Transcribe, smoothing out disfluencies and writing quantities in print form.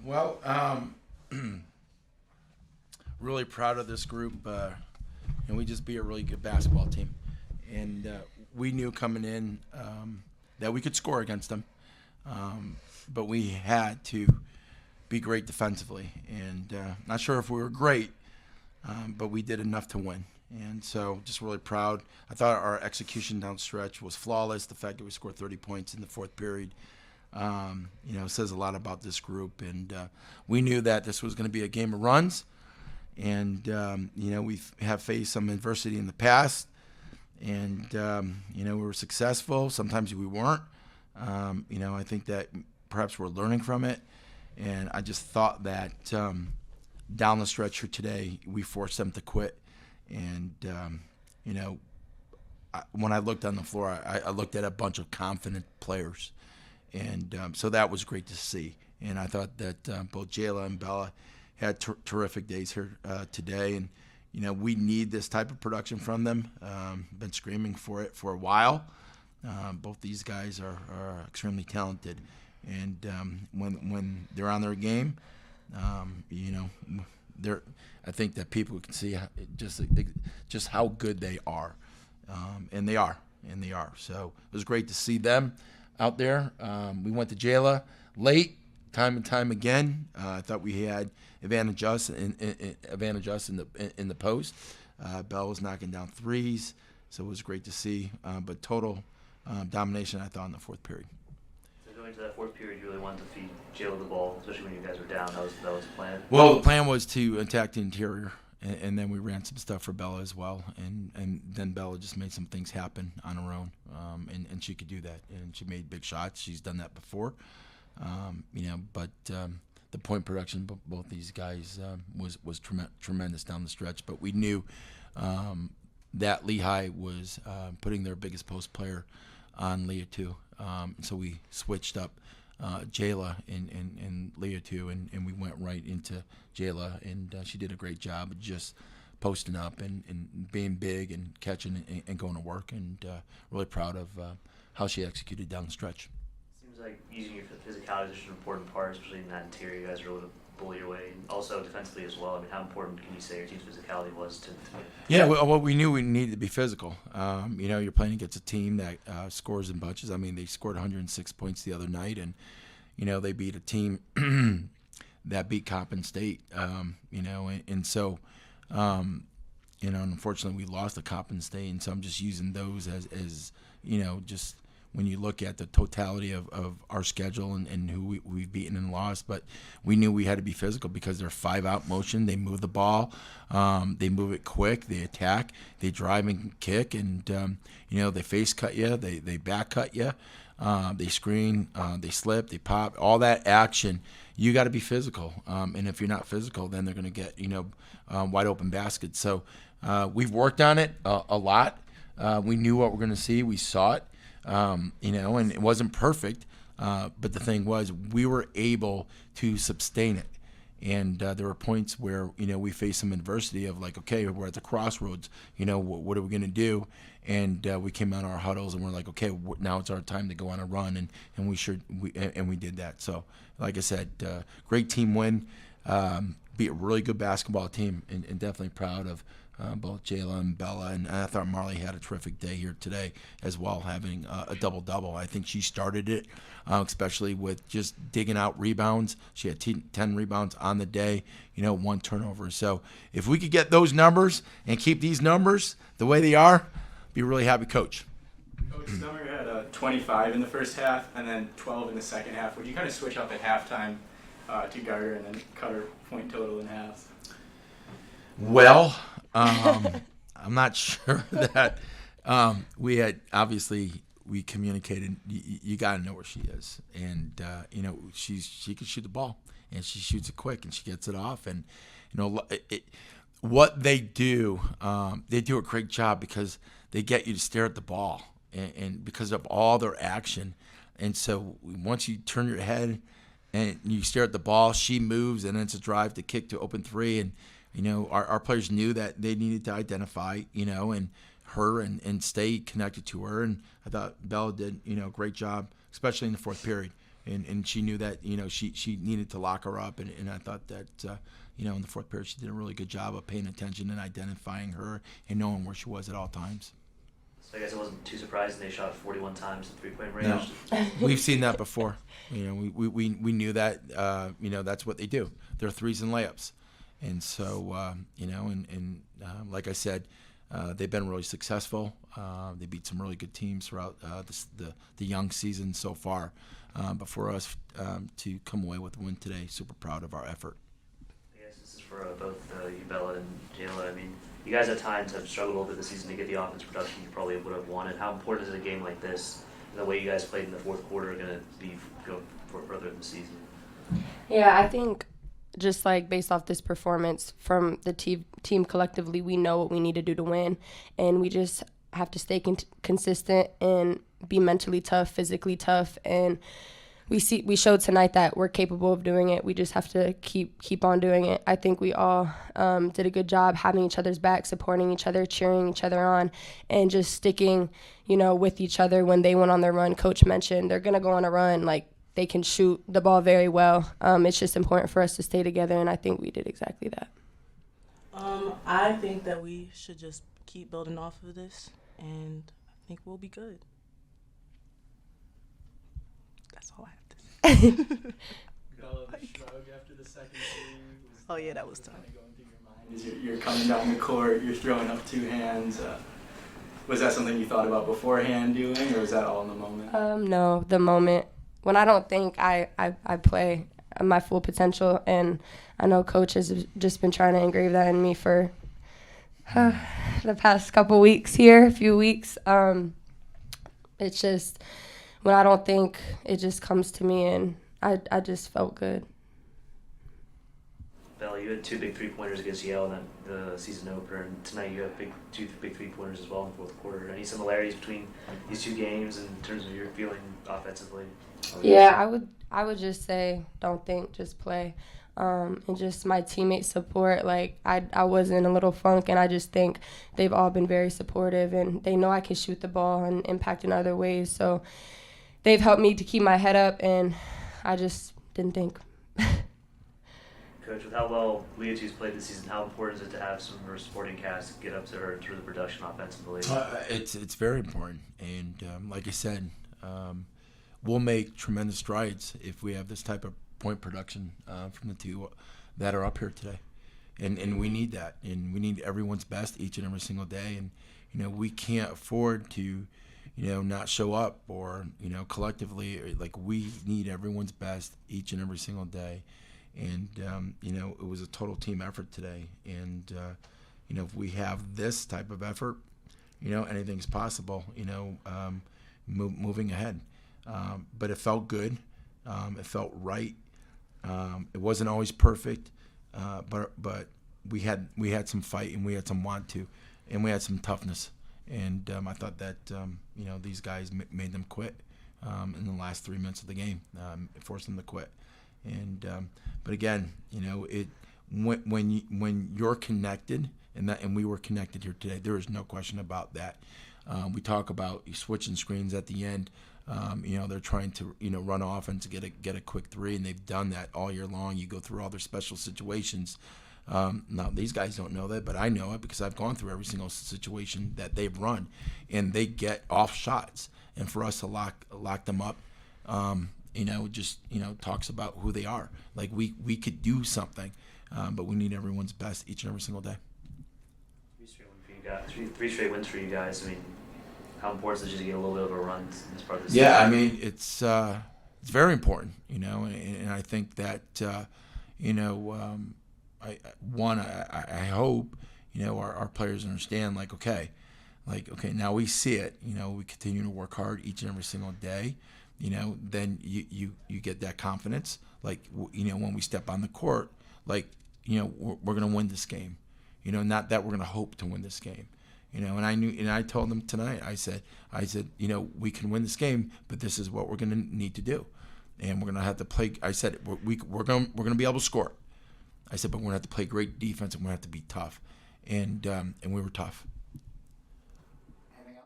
Well, really proud of this group, and we just be a really good basketball team. And we knew coming in that we could score against them, but we had to be great defensively. And not sure if we were great, but we did enough to win. And so just really proud. I thought our execution down stretch was flawless. The fact that we scored 30 points in the fourth period, says a lot about this group. And we knew that this was going to be a game of runs. And, we have faced some adversity in the past. And, we were successful. Sometimes we weren't. I think that perhaps we're learning from it. And I just thought that down the stretch here today, we forced them to quit. And, when I looked on the floor, I looked at a bunch of confident players. And so that was great to see. And I thought that both Jala and Bella had terrific days here today. And, we need this type of production from them. Been screaming for it for a while. Both these guys are extremely talented. And when they're on their game, I think that people can see just how good they are, and they are. So it was great to see them out there. We went to Jala late, time and time again. I thought we had advantage us in the post. Bell was knocking down threes, so it was great to see. But total domination, I thought, in the fourth period. Going into that fourth period, you really wanted to feed Jala the ball, especially when you guys were down. That was the plan. Well, the plan was to attack the interior, and then we ran some stuff for Bella as well, and then Bella just made some things happen on her own, and she could do that, and she made big shots. She's done that before, but the point production, both these guys was tremendous down the stretch. But we knew that Lehigh was putting their biggest post player on Leah too. So we switched up Jala and Leah too, and we went right into Jala, and she did a great job of just posting up and being big and catching and going to work, and really proud of how she executed down the stretch. Seems like using your physicality is such an important part, especially in that interior. You guys are able to bully your way, and also defensively as well. I mean, how important can you say your team's physicality was to Yeah, well, we knew we needed to be physical. You're playing against a team that scores in bunches. I mean, they scored 106 points the other night, and they beat a team that beat Coppin State. So unfortunately, we lost to Coppin State, and so I'm just using those as just when you look at the totality of our schedule and who we've beaten and lost. But we knew we had to be physical because they're 5-out motion. They move the ball. They move it quick. They attack. They drive and kick. And, they face cut you. They back cut you. They screen. They slip. They pop. All that action, you got to be physical. And if you're not physical, then they're going to get, wide open baskets. So we've worked on it a lot. We knew what we're going to see. We saw it. And it wasn't perfect, but the thing was we were able to sustain it. And there were points where, we faced some adversity of like, okay, we're at the crossroads, what are we going to do? And we came out of our huddles and we're like, okay, now it's our time to go on a run. And we did that. So like I said, great team win, be a really good basketball team, and definitely proud of both Jala and Bella, and I thought Marley had a terrific day here today as well, having a double-double. I think she started it, especially with just digging out rebounds. She had 10 rebounds on the day, 1 turnover. So if we could get those numbers and keep these numbers the way they are, be a really happy coach. Coach Summer had 25 in the first half and then 12 in the second half. Would you kind of switch up at halftime to guard her and then cut her point total in half? Well, I'm not sure that we had we communicated. You got to know where she is, and she can shoot the ball, and she shoots it quick, and she gets it off, and what they do a great job because they get you to stare at the ball, and because of all their action, and so once you turn your head and you stare at the ball, she moves, and then it's a drive to kick to open three, and our players knew that they needed to identify, and her and stay connected to her. And I thought Bella did, a great job, especially in the fourth period. and she knew that she needed to lock her up, and I thought that in the fourth period she did a really good job of paying attention and identifying her and knowing where she was at all times. So I guess it wasn't too surprising they shot 41 times at three-point range. No. We've seen that before. We knew that that's what they do. They're threes and layups, and so like I said, they've been really successful. They beat some really good teams throughout the young season so far. But for us to come away with a win today, super proud of our effort. I guess this is for both you, Bella, and Jala. I mean, you guys at times have struggled a little bit this season to get the offense production you probably would have wanted. How important is a game like this, and the way you guys played in the fourth quarter, going to be going further in the season? Yeah, I think just like based off this performance from the team collectively, we know what we need to do to win, and we just have to stay consistent and be mentally tough, physically tough, and we showed tonight that we're capable of doing it. We just have to keep on doing it. I think we all did a good job having each other's back, supporting each other, cheering each other on, and just sticking, with each other when they went on their run. Coach mentioned they're gonna go on a run. Like, they can shoot the ball very well. It's just important for us to stay together, and I think we did exactly that. I think that we should just keep building off of this, and I think we'll be good. That's all I have to say. Bella, the shrug after the second series. Oh, yeah, that was tough. Kind of going through your mind as you're coming down the court, you're throwing up two hands. Was that something you thought about beforehand doing, or was that all in the moment? No, the moment. When I don't think I play my full potential, and I know Coach has just been trying to engrave that in me for the past few weeks. It's just when I don't think, it just comes to me, and I just felt good. Bella, you had two big three-pointers against Yale in the season opener, and tonight you have two big three-pointers as well in the fourth quarter. Any similarities between these two games in terms of your feeling offensively? Yeah, I would just say don't think, just play. And just my teammate support. Like, I was in a little funk, and I just think they've all been very supportive, and they know I can shoot the ball and impact in other ways. So they've helped me to keep my head up, and I just didn't think. Coach, with how well Leah's played this season, how important is it to have some of her supporting cast get up to her through the production offensively? It's very important, and like I said, we'll make tremendous strides if we have this type of point production from the two that are up here today, and we need that, and we need everyone's best each and every single day, and we can't afford to not show up, or collectively, like, we need everyone's best each and every single day. And it was a total team effort today, and if we have this type of effort, anything's possible, moving ahead. But it felt good, it felt right. It wasn't always perfect, but we had some fight, and we had some want to, and we had some toughness, and I thought that these guys made them quit in the last 3 minutes of the game, forced them to quit. And but again, when you're connected, and we were connected here today, there is no question about that. We talk about switching screens at the end. They're trying to run off and to get a quick three, and they've done that all year long. You go through all their special situations. Now these guys don't know that, but I know it because I've gone through every single situation that they've run, and they get off shots. And for us to lock them up, just talks about who they are. Like, we could do something, but we need everyone's best each and every single day. Three straight wins for you guys. I mean, how important is it just to get a little bit of a run in this part of the season? Yeah, I mean, it's very important, and I think that I hope our players understand, okay, now we see it. We continue to work hard each and every single day. Then you get that confidence. When we step on the court, we're going to win this game. Not that we're going to hope to win this game. And I told them tonight, I said, we can win this game, but this is what we're going to need to do. And we're going to have to play. I said, we're going to be able to score. I said, but we're going to have to play great defense, and we're going to have to be tough. And we were tough.